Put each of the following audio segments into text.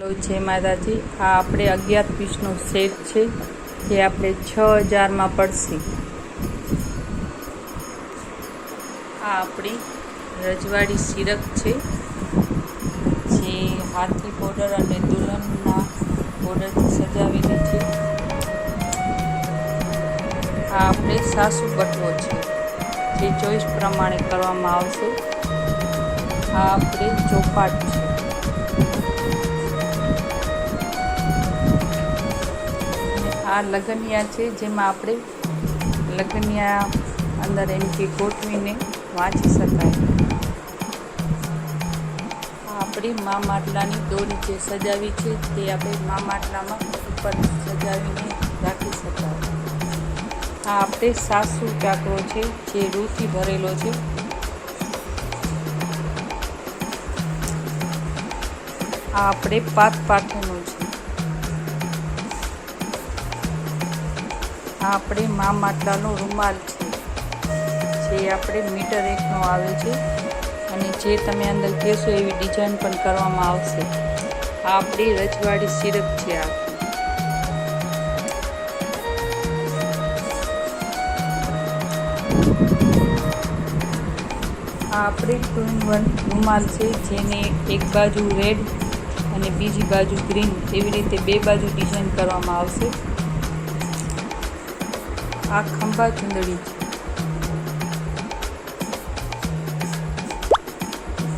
જય માતાજી। આ આપણે 11 પીસનો સેટ છે જે આપણે 6000 પડશે। આ આપણી રજવાડી સિરક છે જે હાથી બોર્ડર અને દુલ્હનના બોર્ડરથી સજાવેલી છે। આ આપણે સાસુ બટવો છે જે ચોઈસ પ્રમાણે કરવામાં આવશે। આ આપણે ચોપાટ છે। આ લગનિયા છે જેમાં આપણે લગનિયા અંદર એમ કે ગોઠવીને વાંચી શકાય। આ આપણી મા માટલાની દોરી જે સજાવી છે તે આપણે મા માટલામાં ઉપર સજાવીને રાખી શકાય। આ આપણે સાસુ ચાકરો છે જે રૂથી ભરેલો છે। આ આપણે પાથરનું છે। આ આપણે મા માટલાનો રૂમાલ છે જે આપણે મીટર 1નો આવે છે અને જે તમે અંદર કહેશો એવી ડિઝાઇન પણ કરવામાં આવશે। આ આપણી રજવાડી સિરક છે। આ આપણે 2-in-1 રૂમાલ છે જેને એક બાજુ રેડ અને બીજી બાજુ ગ્રીન એવી રીતે બે બાજુ ડિઝાઇન કરવામાં આવશે। આ ખંભા ચૂંદડી છે।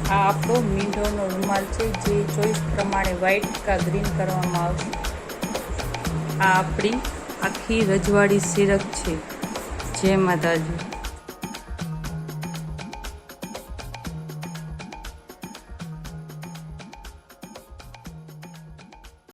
આ આપણો મીંઢોનો રૂમાલ છે જે ચોઈસ પ્રમાણે વ્હાઇટ કા ગ્રીન કરવામાં આવશે। આ આપણી આખી રજવાડી સિરક છે। જય માતાજી।